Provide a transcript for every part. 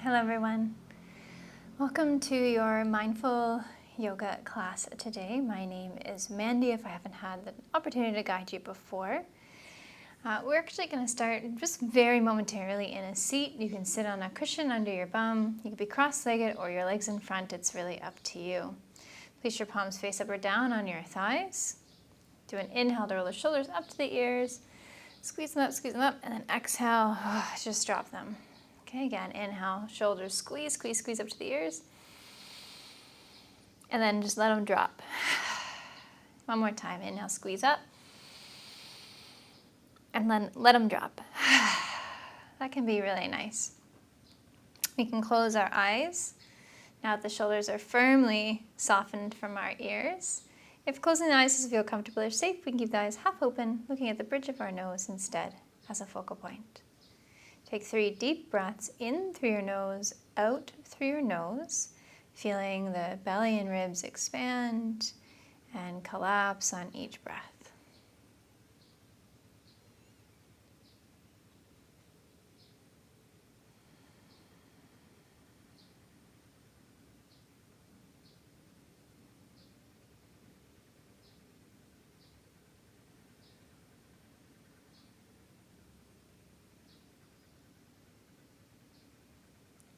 Hello everyone. Welcome to your mindful yoga class today. My name is Mandy, if I haven't had the opportunity to guide you before. We're actually going to start just very momentarily in a seat. You can sit on a cushion under your bum. You can be cross-legged or your legs in front. It's really up to you. Place your palms face up or down on your thighs. Do an inhale to roll the shoulders up to the ears. Squeeze them up, and then exhale, just drop them. Okay, again, inhale, shoulders squeeze up to the ears. And then just let them drop. One more time, inhale, squeeze up. And then let them drop. That can be really nice. We can close our eyes. Now that the shoulders are firmly softened from our ears. If closing the eyes doesn't feel comfortable or safe, we can keep the eyes half open, looking at the bridge of our nose instead as a focal point. Take 3 deep breaths in through your nose, out through your nose, feeling the belly and ribs expand and collapse on each breath.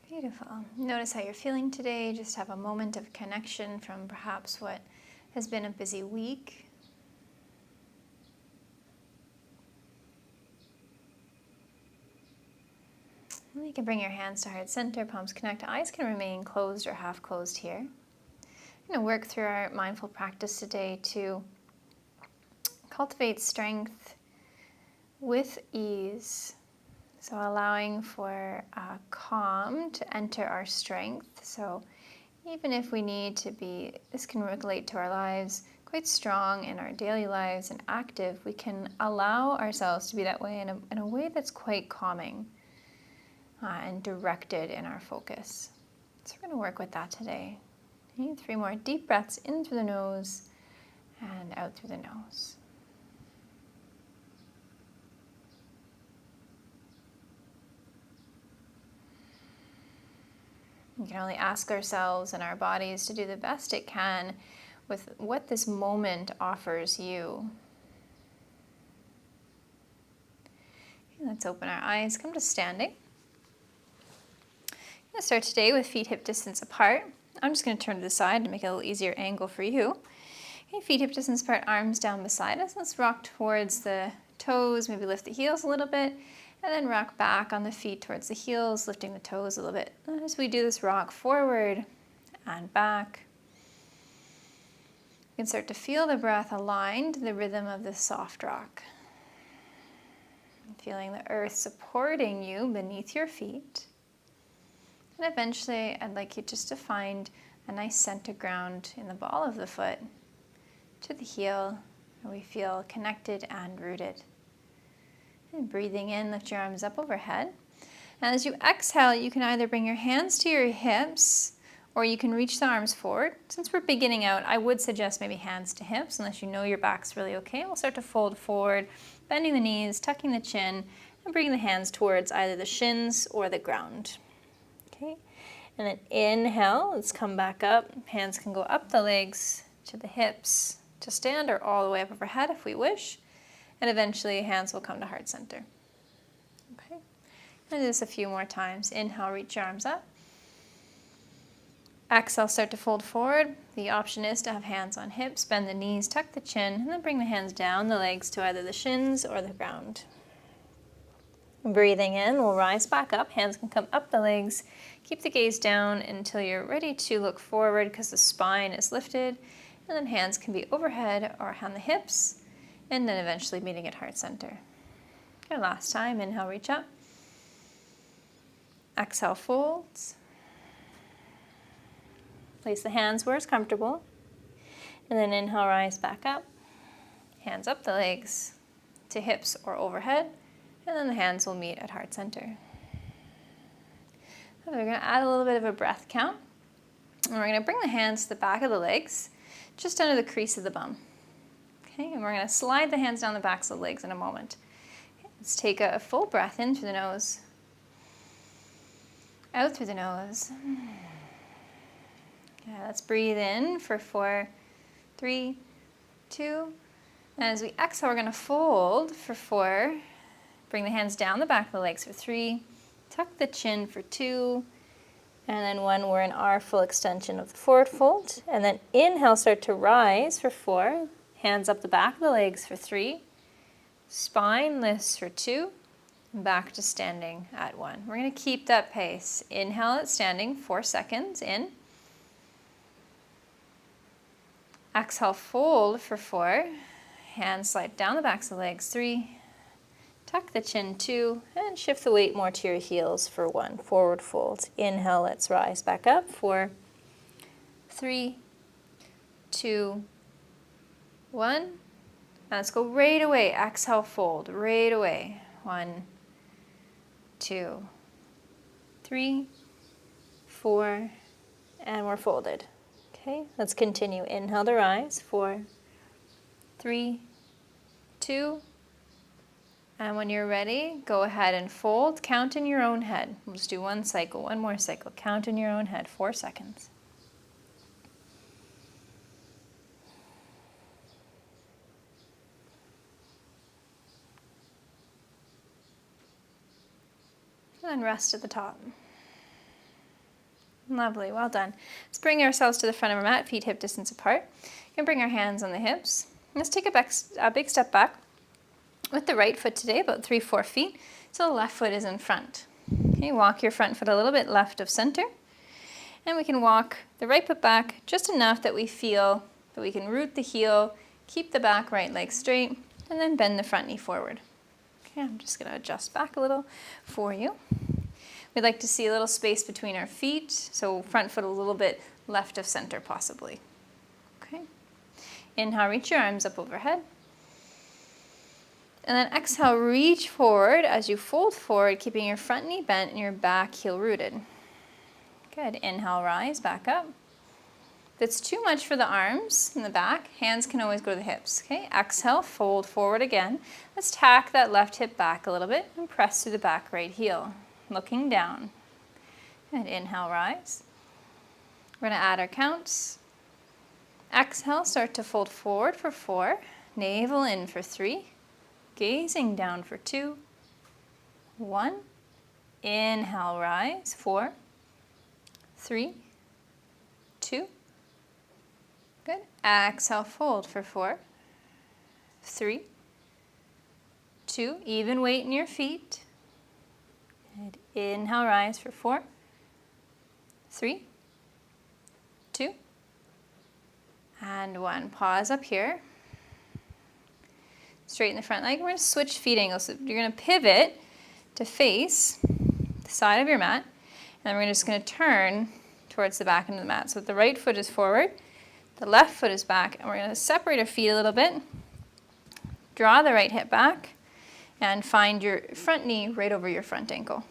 Beautiful. Notice how you're feeling today. Just have a moment of connection from perhaps what has been a busy week. And you can bring your hands to heart center, palms connect, eyes can remain closed or half closed here. We're going to work through our mindful practice today to cultivate strength with ease. So allowing for calm to enter our strength. So even if we need to be, this can relate to our lives, quite strong in our daily lives and active, we can allow ourselves to be that way in a way that's quite calming and directed in our focus. So we're going to work with that today. 3 more deep breaths in through the nose and out through the nose. We can only ask ourselves and our bodies to do the best it can with what this moment offers you. Okay, let's open our eyes, come to standing. I'm going to start today with feet hip distance apart. I'm just going to turn to the side to make it a little easier angle for you. Okay, feet hip distance apart, arms down beside us. Let's rock towards the toes, maybe lift the heels a little bit. And then rock back on the feet towards the heels, lifting the toes a little bit. As we do this, rock forward and back. You can start to feel the breath aligned to the rhythm of the soft rock. Feeling the earth supporting you beneath your feet. And eventually, I'd like you just to find a nice center ground in the ball of the foot to the heel, where we feel connected and rooted. And breathing in, lift your arms up overhead. And as you exhale, you can either bring your hands to your hips or you can reach the arms forward. Since we're beginning out, I would suggest maybe hands to hips unless you know your back's really okay. We'll start to fold forward, bending the knees, tucking the chin, and bringing the hands towards either the shins or the ground. Okay, and then inhale, let's come back up. Hands can go up the legs to the hips to stand or all the way up overhead if we wish. And eventually, hands will come to heart center. Okay, and do this a few more times. Inhale, reach your arms up. Exhale, start to fold forward. The option is to have hands on hips, bend the knees, tuck the chin, and then bring the hands down the legs to either the shins or the ground. Breathing in, we'll rise back up. Hands can come up the legs. Keep the gaze down until you're ready to look forward because the spine is lifted. And then hands can be overhead or on the hips. And then eventually meeting at heart center. Okay, last time, inhale, reach up. Exhale, folds. Place the hands where it's comfortable. And then inhale, rise back up. Hands up the legs to hips or overhead. And then the hands will meet at heart center. So we're going to add a little bit of a breath count. And we're going to bring the hands to the back of the legs, just under the crease of the bum. Okay, and we're going to slide the hands down the backs of the legs in a moment. Okay, let's take a full breath in through the nose. Out through the nose. Okay, let's breathe in for 4, 3, 2. And as we exhale, we're going to fold for 4. Bring the hands down the back of the legs for 3. Tuck the chin for 2. And then 1, we're in our full extension of the forward fold. And then inhale, start to rise for 4. Hands up the back of the legs for 3. Spine lifts for 2. Back to standing at 1. We're going to keep that pace. Inhale at standing, 4 seconds in. Exhale, fold for 4. Hands slide down the backs of the legs, 3. Tuck the chin, 2. And shift the weight more to your heels for 1. Forward fold. Inhale, let's rise back up. 4, 3, 2, 1. And let's go right away. Exhale, fold. Right away. 1, 2, 3, 4. And we're folded. Okay, let's continue. Inhale to rise. 4, 3, 2. And when you're ready, go ahead and fold. Count in your own head. We'll just do one cycle, one more cycle. Count in your own head, 4 seconds. And rest at the top. Lovely, well done. Let's bring ourselves to the front of our mat, feet hip distance apart. You can bring our hands on the hips. Let's take a big step back with the right foot today, about 3-4 feet. So the left foot is in front. Okay, walk your front foot a little bit left of center. And we can walk the right foot back just enough that we feel that we can root the heel, keep the back right leg straight, and then bend the front knee forward. Okay, I'm just going to adjust back a little for you. We'd like to see a little space between our feet, so front foot a little bit left of center possibly. Okay. Inhale, reach your arms up overhead. And then exhale, reach forward as you fold forward, keeping your front knee bent and your back heel rooted. Good. Inhale, rise, back up. If it's too much for the arms in the back, hands can always go to the hips. Okay. Exhale, fold forward again. Let's tack that left hip back a little bit and press through the back right heel. Looking down. Good. Inhale, rise. We're going to add our counts. Exhale, start to fold forward for 4. Navel in for 3. Gazing down for 2. 1. Inhale, rise. 4, 3, 2. Good. Exhale, fold for 4, 3, 2. Even weight in your feet. Good. Inhale, rise for 4, 3, 2, and 1. Pause up here. Straighten the front leg. We're going to switch feet angles. So you're going to pivot to face the side of your mat. And then we're just going to turn towards the back end of the mat. So the right foot is forward, the left foot is back, and we're going to separate our feet a little bit. Draw the right hip back and find your front knee right over your front ankle.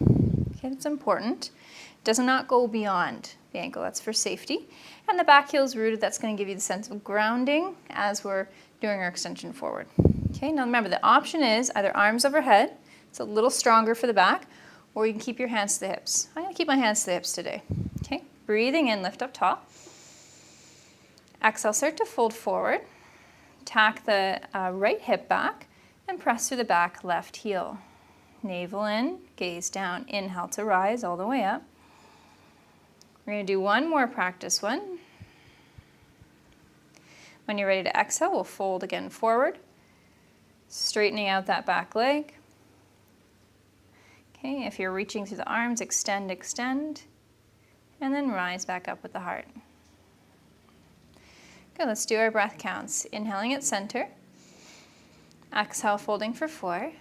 Okay, that's important. It does not go beyond the ankle. That's for safety. And the back heel is rooted. That's going to give you the sense of grounding as we're doing our extension forward. Okay, now remember the option is either arms overhead, it's a little stronger for the back, or you can keep your hands to the hips. I'm going to keep my hands to the hips today. Okay, breathing in, lift up tall. Exhale, start to fold forward. Tack the right hip back and press through the back left heel. Navel in, gaze down, inhale to rise all the way up. We're going to do one more practice one. When you're ready to exhale, we'll fold again forward, straightening out that back leg. Okay, if you're reaching through the arms, extend, extend, and then rise back up with the heart. Good, let's do our breath counts. Inhaling at center. Exhale, folding for 4.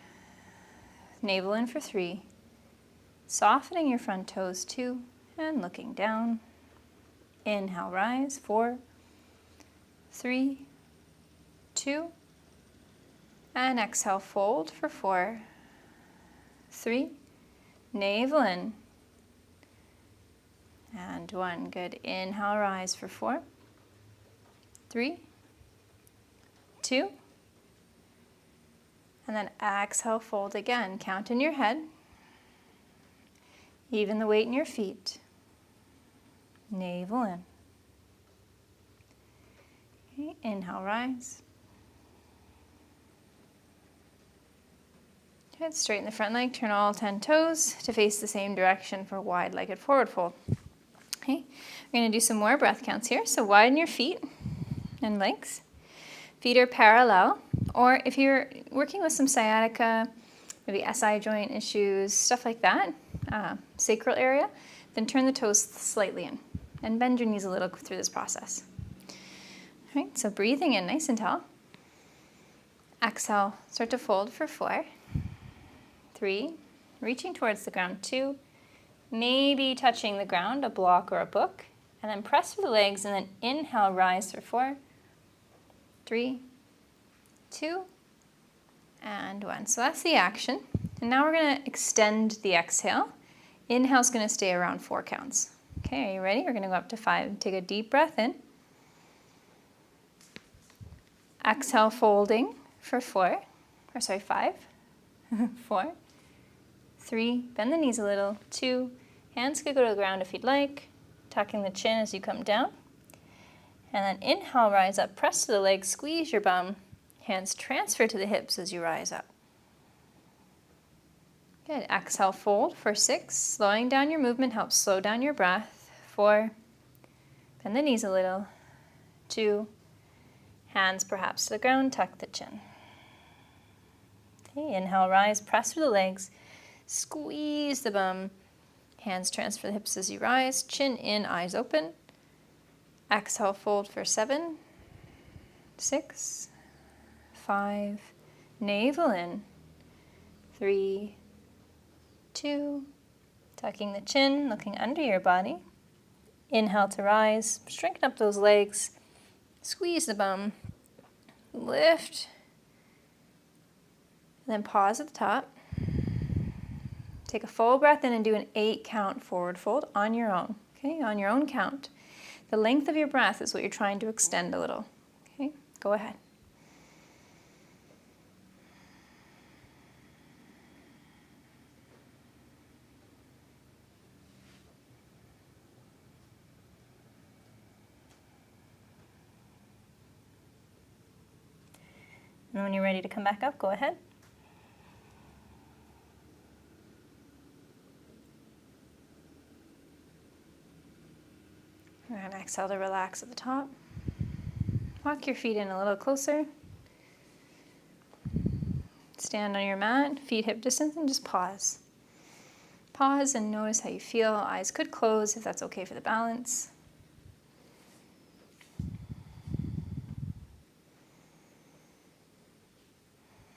Navel in for 3. Softening your front toes 2, and looking down. Inhale, rise, 4, 3, 2, and exhale, fold for 4, 3, navel in, and 1. Good. Inhale, rise for 4, 3, 2, and then exhale, fold again. Count in your head. Even the weight in your feet. Navel in. Okay, inhale, rise. Good, straighten the front leg, turn all 10 toes to face the same direction for wide-legged forward fold. Okay, we're going to do some more breath counts here. So widen your feet and legs. Feet are parallel, or if you're working with some sciatica, maybe SI joint issues, stuff like that, sacral area, then turn the toes slightly in and bend your knees a little through this process. All right, so breathing in nice and tall. Exhale, start to fold for 4, 3, reaching towards the ground, 2, maybe touching the ground, a block or a book, and then press through the legs and then inhale, rise for 4, 3, 2, and 1. So that's the action. And now we're going to extend the exhale. Inhale's going to stay around 4 counts. Okay, are you ready? We're going to go up to 5. Take a deep breath in. Exhale, folding for 5. 4, 3, bend the knees a little, 2, hands could go to the ground if you'd like, tucking the chin as you come down. And then inhale, rise up, press to the legs, squeeze your bum, hands transfer to the hips as you rise up. Good, exhale, fold for 6, slowing down your movement helps slow down your breath. 4, bend the knees a little, 2, hands perhaps to the ground, tuck the chin. Okay, inhale, rise, press through the legs, squeeze the bum, hands transfer the hips as you rise, chin in, eyes open. Exhale, fold for 7, 6, 5, navel in, 3, 2, tucking the chin, looking under your body. Inhale to rise, strengthen up those legs, squeeze the bum, lift, and then pause at the top. Take a full breath in and do an 8 count forward fold on your own, okay, on your own count. The length of your breath is what you're trying to extend a little, okay, go ahead. And when you're ready to come back up, go ahead. And exhale to relax at the top. Walk your feet in a little closer. Stand on your mat, feet hip distance, and just pause. Pause and notice how you feel. Eyes could close if that's okay for the balance.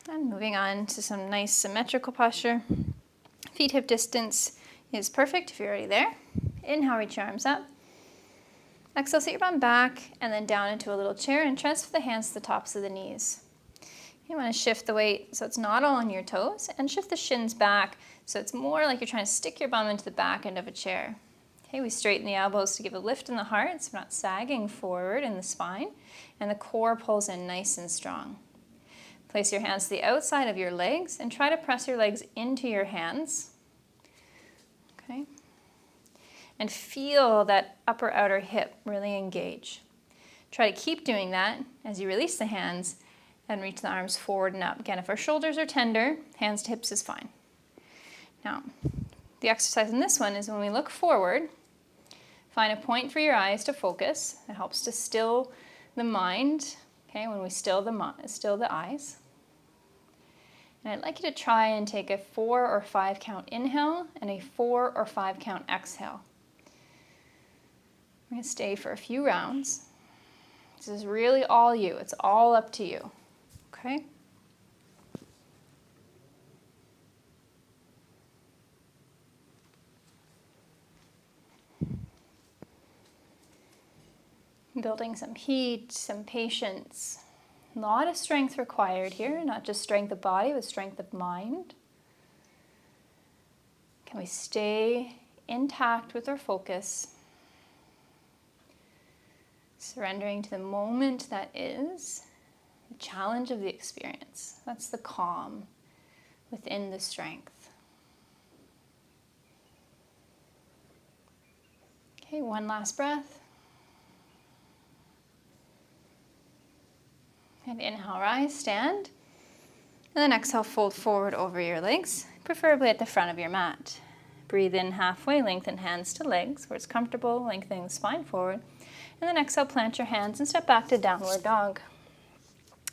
And moving on to some nice symmetrical posture. Feet hip distance is perfect if you're already there. Inhale, reach your arms up. Exhale, sit your bum back and then down into a little chair and transfer the hands to the tops of the knees. You want to shift the weight so it's not all on your toes and shift the shins back so it's more like you're trying to stick your bum into the back end of a chair. Okay, we straighten the elbows to give a lift in the heart so we're not sagging forward in the spine and the core pulls in nice and strong. Place your hands to the outside of your legs and try to press your legs into your hands. Okay. And feel that upper outer hip really engage. Try to keep doing that as you release the hands and reach the arms forward and up. Again, if our shoulders are tender, hands to hips is fine. Now, the exercise in this one is when we look forward, find a point for your eyes to focus. It helps to still the mind, okay, when we still the eyes. And I'd like you to try and take a 4 or 5 count inhale and a 4 or 5 count exhale. We're going to stay for a few rounds. This is really all you. It's all up to you. Okay? Building some heat, some patience. A lot of strength required here, not just strength of body, but strength of mind. Can we stay intact with our focus? Surrendering to the moment that is, the challenge of the experience. That's the calm within the strength. one last breath. And inhale, rise, stand. And then exhale, fold forward over your legs, preferably at the front of your mat. Breathe in halfway, lengthen hands to legs where it's comfortable, lengthening the spine forward. And then exhale, plant your hands and step back to downward dog.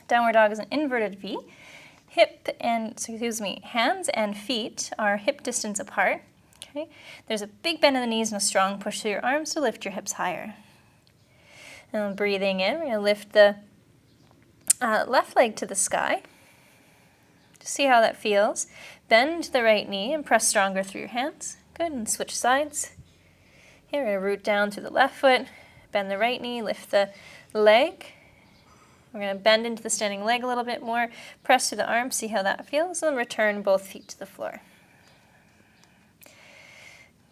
Downward dog is an inverted V. Hands and feet are hip distance apart. Okay. There's a big bend in the knees and a strong push through your arms to lift your hips higher. And breathing in, we're going to lift the left leg to the sky. Just see how that feels. Bend the right knee and press stronger through your hands. Good, and switch sides. Here, we're going to root down through the left foot, bend the right knee, lift the leg. We're going to bend into the standing leg a little bit more, press through the arm, see how that feels, and then return both feet to the floor.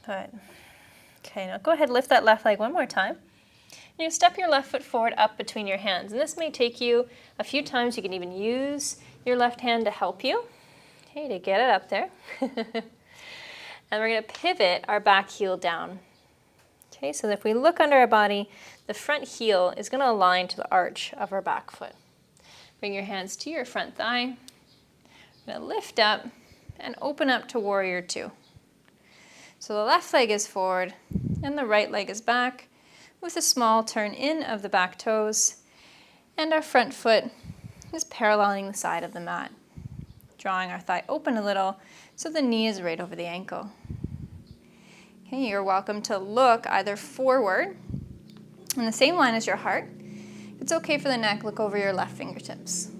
Good. Okay, now go ahead, lift that left leg one more time. And you step your left foot forward up between your hands. And this may take you a few times. You can even use your left hand to help you, okay, to get it up there. And we're going to pivot our back heel down. Okay, so if we look under our body, the front heel is going to align to the arch of our back foot. Bring your hands to your front thigh. We're going to lift up and open up to warrior two. So the left leg is forward and the right leg is back with a small turn in of the back toes, and our front foot is paralleling the side of the mat, drawing our thigh open a little so the knee is right over the ankle. Okay, you're welcome to look either forward in the same line as your heart. If it's okay for the neck, look over your left fingertips.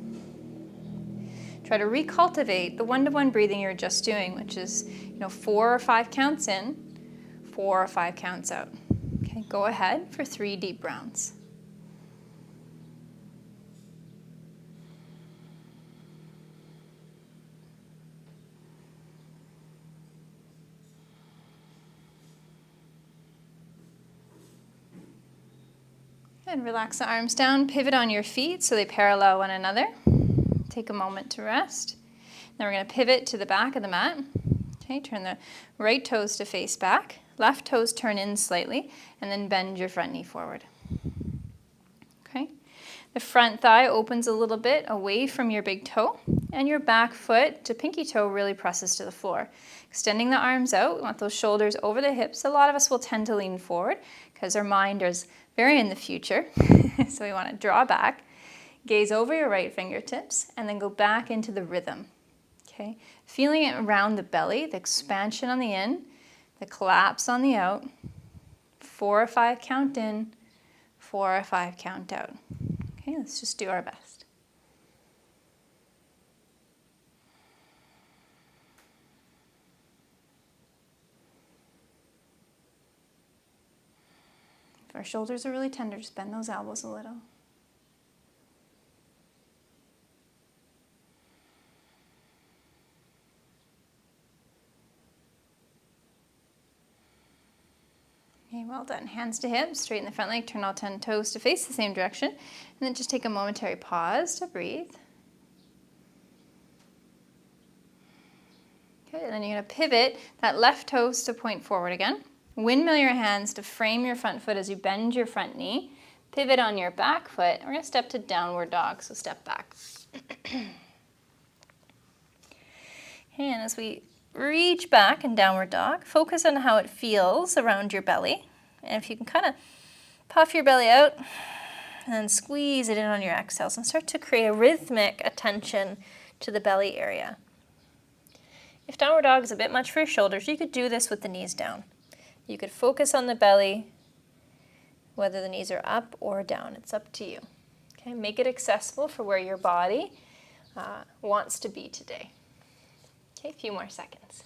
Try to recultivate the one-to-one breathing you're just doing, which is 4 or 5 counts in, 4 or 5 counts out. Okay, go ahead for 3 deep rounds. And relax the arms down, pivot on your feet so they parallel one another. Take a moment to rest. Then we're going to pivot to the back of the mat. Okay, turn the right toes to face back. Left toes turn in slightly, and then bend your front knee forward. Okay. The front thigh opens a little bit away from your big toe, and your back foot to pinky toe really presses to the floor. Extending the arms out, we want those shoulders over the hips. A lot of us will tend to lean forward because our mind is very in the future. So we want to draw back, gaze over your right fingertips, and then go back into the rhythm. Okay, feeling it around the belly, the expansion on the in, the collapse on the out. 4 or 5 count in, 4 or 5 count out. Okay, let's just do our best. If our shoulders are really tender, just bend those elbows a little. Okay, well done. Hands to hips, straighten the front leg, turn all 10 toes to face the same direction, and then just take a momentary pause to breathe. Okay, and then you're going to pivot that left toes to point forward again. Windmill your hands to frame your front foot as you bend your front knee. Pivot on your back foot. We're going to step to downward dog, so step back. Okay, and as we reach back in downward dog, focus on how it feels around your belly. And if you can kind of puff your belly out and then squeeze it in on your exhales and start to create a rhythmic attention to the belly area. If downward dog is a bit much for your shoulders, you could do this with the knees down. You could focus on the belly, whether the knees are up or down. It's up to you. Okay, make it accessible for where your body wants to be today. Okay, a few more seconds.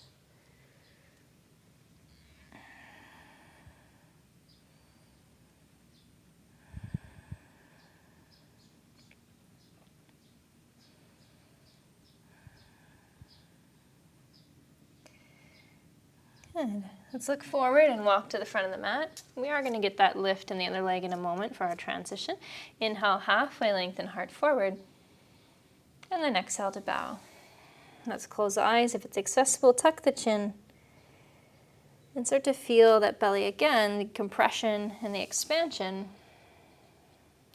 Good. Let's look forward and walk to the front of the mat. We are going to get that lift in the other leg in a moment for our transition. Inhale, halfway lengthen, heart forward. And then exhale to bow. Let's close the eyes. If it's accessible, tuck the chin. And start to feel that belly again, the compression and the expansion,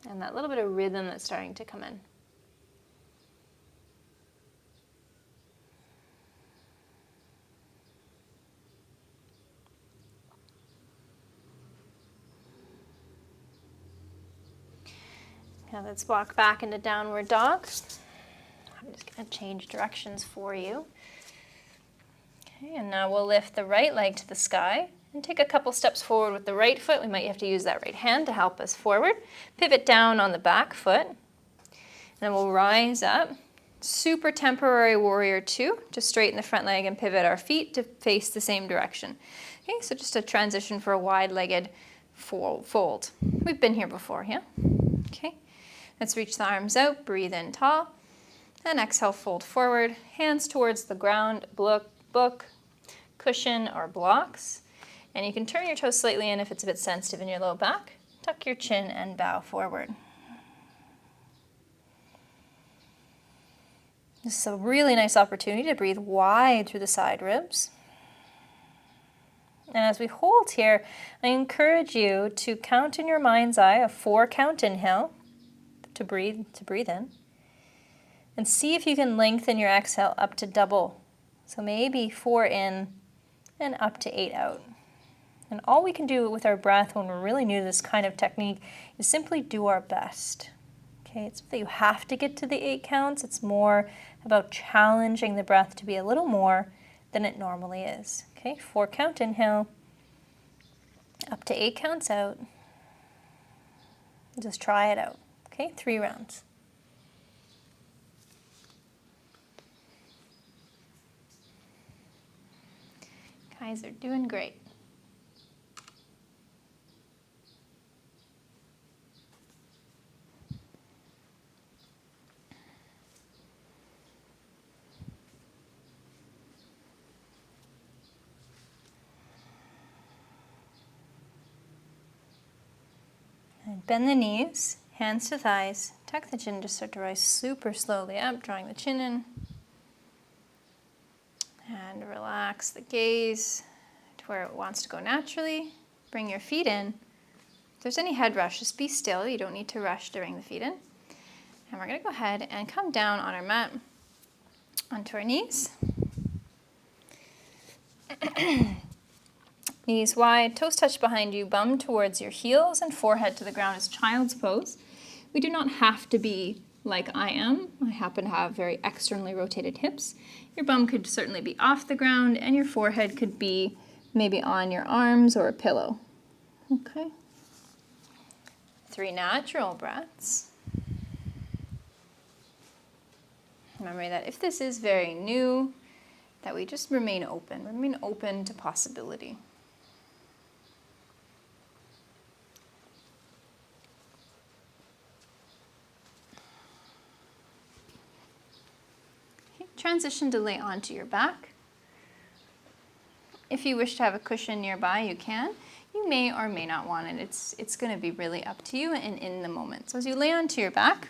and that little bit of rhythm that's starting to come in. Now let's walk back into downward dog. I'm just going to change directions for you. Okay, and now we'll lift the right leg to the sky and take a couple steps forward with the right foot. We might have to use that right hand to help us forward. Pivot down on the back foot. And then we'll rise up. Super temporary warrior two. Just straighten the front leg and pivot our feet to face the same direction. Okay, so just a transition for a wide-legged fold. We've been here before, yeah? Okay. Let's reach the arms out, breathe in tall, and exhale, fold forward, hands towards the ground, book, cushion, or blocks. And you can turn your toes slightly in if it's a bit sensitive in your low back. Tuck your chin and bow forward. This is a really nice opportunity to breathe wide through the side ribs. And as we hold here, I encourage you to count in your mind's eye a 4-count inhale, to breathe in, and see if you can lengthen your exhale up to double. So maybe 4 in and up to 8 out. And all we can do with our breath when we're really new to this kind of technique is simply do our best. Okay, it's that you have to get to the 8 counts. It's more about challenging the breath to be a little more than it normally is. Okay, 4-count inhale, up to 8 counts out. Just try it out. Okay, 3 rounds. Guys are doing great. And bend the knees. Hands to thighs, tuck the chin, just start to rise super slowly up, drawing the chin in. And relax the gaze to where it wants to go naturally. Bring your feet in. If there's any head rush, just be still. You don't need to rush to bring the feet in. And we're going to go ahead and come down on our mat onto our knees. Knees wide, toes touch behind you, bum towards your heels and forehead to the ground as child's pose. We do not have to be like I am. I happen to have very externally rotated hips. Your bum could certainly be off the ground and your forehead could be maybe on your arms or a pillow. Okay. 3 natural breaths. Remember that if this is very new, that we just remain open to possibility. Transition to lay onto your back. If you wish to have a cushion nearby, you can. You may or may not want it. It's going to be really up to you and in the moment. So as you lay onto your back,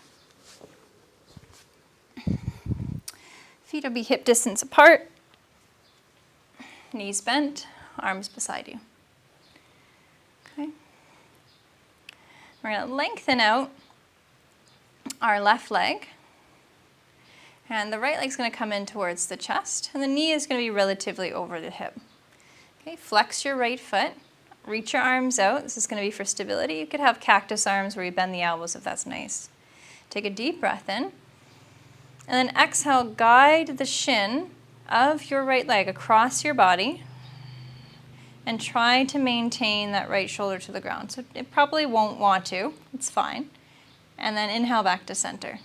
feet will be hip distance apart, knees bent, arms beside you. Okay. We're going to lengthen out our left leg. And the right leg's going to come in towards the chest, and the knee is going to be relatively over the hip. Okay, flex your right foot, reach your arms out. This is going to be for stability. You could have cactus arms where you bend the elbows if that's nice. Take a deep breath in, and then exhale, guide the shin of your right leg across your body, and try to maintain that right shoulder to the ground. So it probably won't want to, it's fine. And then inhale back to center.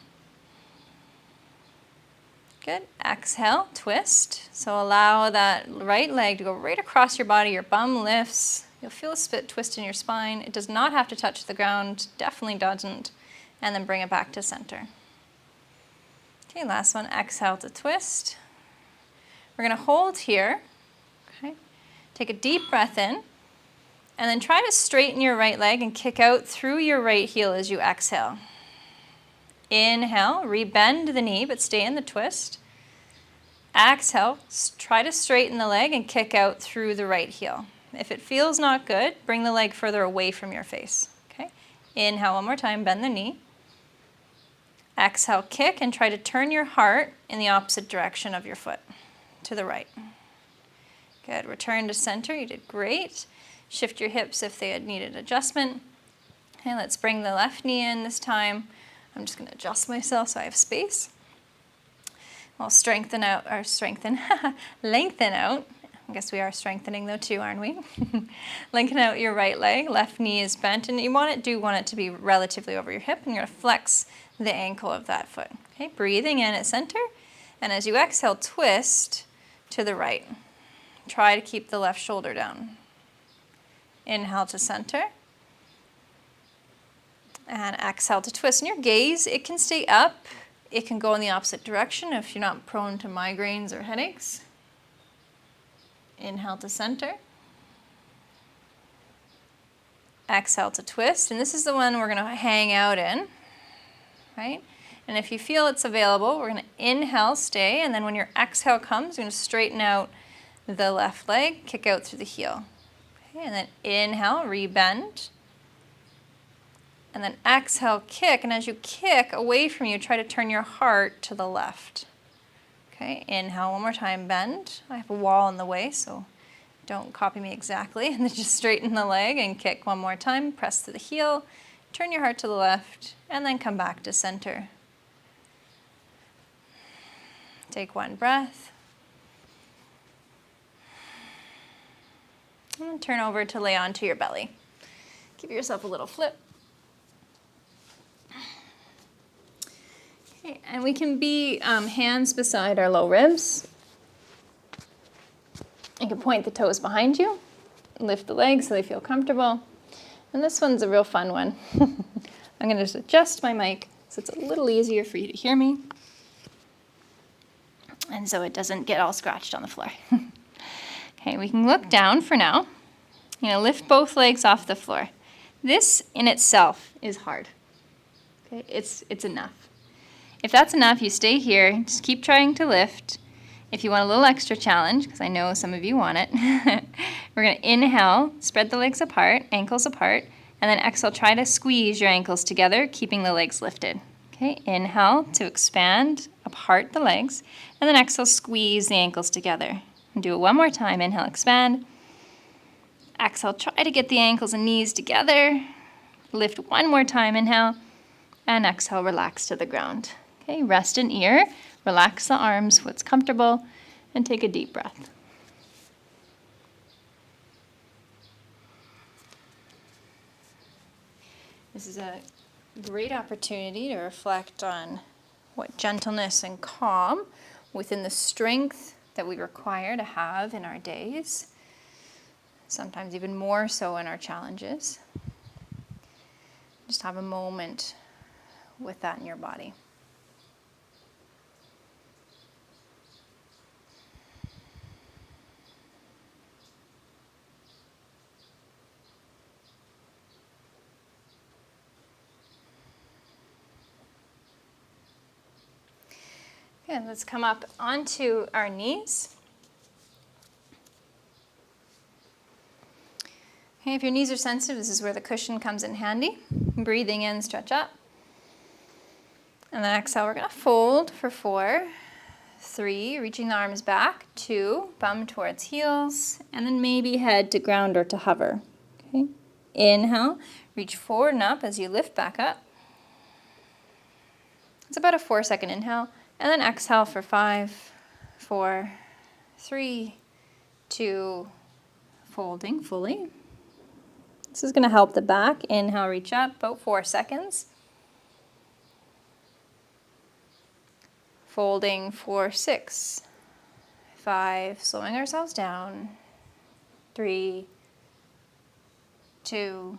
Good. Exhale, twist. So allow that right leg to go right across your body. Your bum lifts. You'll feel a split twist in your spine. It does not have to touch the ground. Definitely doesn't. And then bring it back to center. Okay, last one. Exhale to twist. We're going to hold here. Okay. Take a deep breath in. And then try to straighten your right leg and kick out through your right heel as you exhale. Inhale, rebend the knee, but stay in the twist. Exhale, try to straighten the leg and kick out through the right heel. If it feels not good, bring the leg further away from your face. Okay? Inhale one more time, bend the knee. Exhale, kick, and try to turn your heart in the opposite direction of your foot, to the right. Good. Return to center. You did great. Shift your hips if they had needed adjustment. Okay, let's bring the left knee in this time. I'm just going to adjust myself so I have space. We'll strengthen out, or lengthen out. I guess we are strengthening though too, aren't we? Lengthen out your right leg. Left knee is bent, and you want it to be relatively over your hip, and you're going to flex the ankle of that foot. Okay, breathing in at center, and as you exhale, twist to the right. Try to keep the left shoulder down. Inhale to center. And exhale to twist. And your gaze, it can stay up. It can go in the opposite direction if you're not prone to migraines or headaches. Inhale to center. Exhale to twist. And this is the one we're going to hang out in. Right? And if you feel it's available, we're going to inhale, stay. And then when your exhale comes, you're going to straighten out the left leg, kick out through the heel. Okay, and then inhale, rebend. And then exhale, kick. And as you kick away from you, try to turn your heart to the left. Okay, inhale one more time, bend. I have a wall in the way, so don't copy me exactly. And then just straighten the leg and kick one more time. Press to the heel, turn your heart to the left, and then come back to center. Take one breath. And turn over to lay onto your belly. Give yourself a little flip. Okay, and we can be hands beside our low ribs. You can point the toes behind you, lift the legs so they feel comfortable. And this one's a real fun one. I'm going to just adjust my mic so it's a little easier for you to hear me. And so it doesn't get all scratched on the floor. Okay, we can look down for now. Lift both legs off the floor. This in itself is hard. Okay, it's enough. If that's enough, you stay here. Just keep trying to lift. If you want a little extra challenge, because I know some of you want it, we're going to inhale, spread the legs apart, ankles apart, and then exhale, try to squeeze your ankles together, keeping the legs lifted. Okay, inhale to expand, apart the legs, and then exhale, squeeze the ankles together. And do it one more time. Inhale, expand. Exhale, try to get the ankles and knees together. Lift one more time, inhale, and exhale, relax to the ground. Okay, rest an ear, relax the arms, what's comfortable, and take a deep breath. This is a great opportunity to reflect on what gentleness and calm within the strength that we require to have in our days, sometimes even more so in our challenges. Just have a moment with that in your body. Okay, let's come up onto our knees. Okay, if your knees are sensitive, this is where the cushion comes in handy. Breathing in, stretch up. And then exhale, we're going to fold for 4, 3, reaching the arms back, 2, bum towards heels, and then maybe head to ground or to hover. Okay, inhale, reach forward and up as you lift back up. It's about a 4-second inhale. And then exhale for 5, 4, 3, 2, folding fully. This is going to help the back. Inhale, reach up, about 4 seconds. Folding for 6, 5, slowing ourselves down. 3, 2,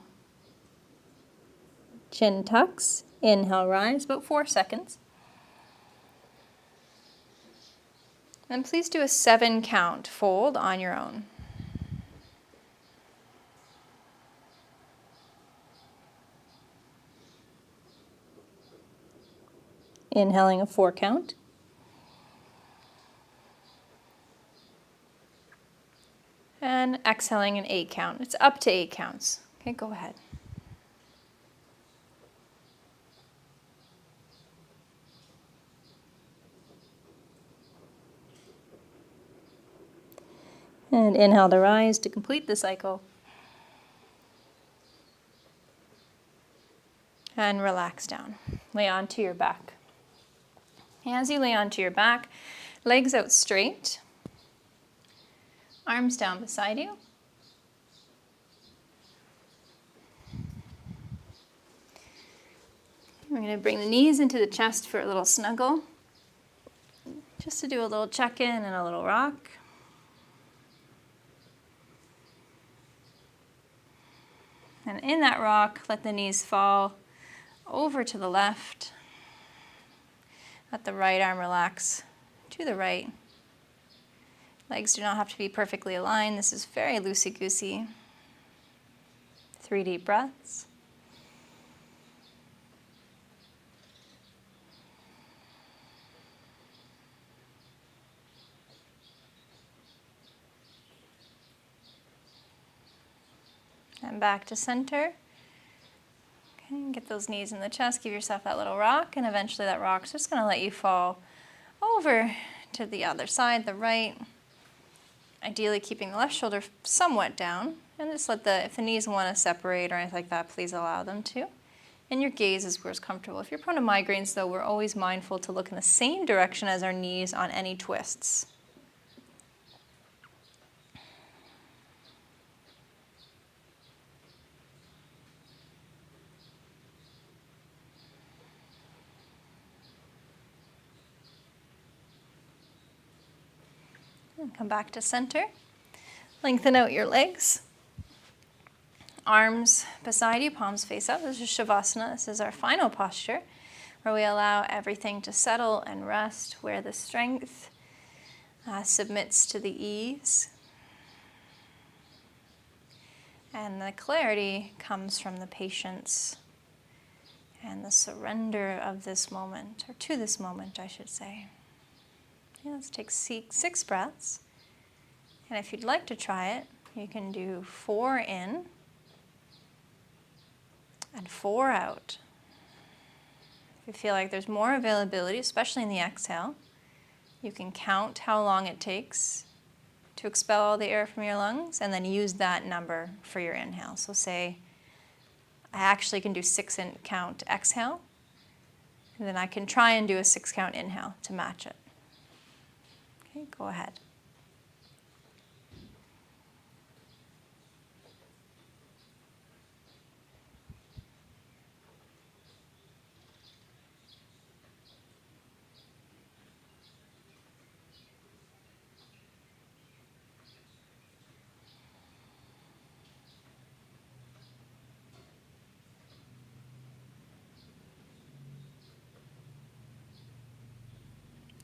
chin tucks. Inhale, rise, about 4 seconds. And please do a 7 count fold on your own. Inhaling a 4 count. And exhaling an 8 count. It's up to 8 counts. Okay, go ahead. And inhale to rise to complete the cycle. And relax down. Lay onto your back. As you lay onto your back, legs out straight, arms down beside you. We're going to bring the knees into the chest for a little snuggle, just to do a little check-in and a little rock. And in that rock, let the knees fall over to the left. Let the right arm relax to the right. Legs do not have to be perfectly aligned. This is very loosey-goosey. 3 deep breaths. And back to center. Okay, get those knees in the chest, give yourself that little rock, and eventually that rock's just going to let you fall over to the other side, the right. Ideally keeping the left shoulder somewhat down, and just let if the knees want to separate or anything like that, please allow them to. And your gaze is where it's comfortable. If you're prone to migraines though, we're always mindful to look in the same direction as our knees on any twists. And come back to center. Lengthen out your legs. Arms beside you, palms face up. This is Shavasana. This is our final posture where we allow everything to settle and rest, where the strength submits to the ease. And the clarity comes from the patience and the surrender of this moment, or to this moment, I should say. Okay, let's take 6 breaths. And if you'd like to try it, you can do 4 in and 4 out. If you feel like there's more availability, especially in the exhale, you can count how long it takes to expel all the air from your lungs and then use that number for your inhale. So say, I actually can do 6 count exhale, and then I can try and do a 6 count inhale to match it. Okay, go ahead.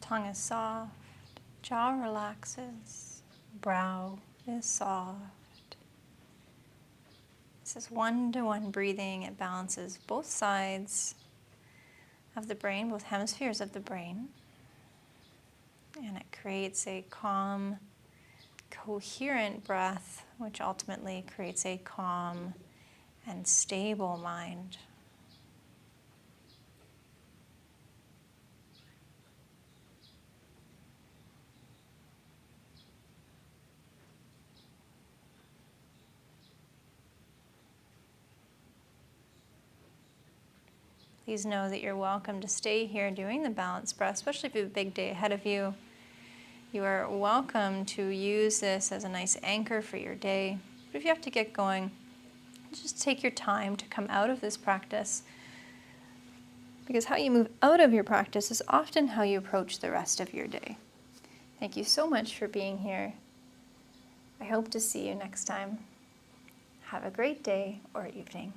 Tongue is soft, jaw relaxes, brow is soft. This is 1-to-1 breathing. It balances both sides of the brain, both hemispheres of the brain. And it creates a calm, coherent breath, which ultimately creates a calm and stable mind. Please know that you're welcome to stay here doing the balanced breath, especially if you have a big day ahead of you. You are welcome to use this as a nice anchor for your day. But if you have to get going, just take your time to come out of this practice, because how you move out of your practice is often how you approach the rest of your day. Thank you so much for being here. I hope to see you next time. Have a great day or evening.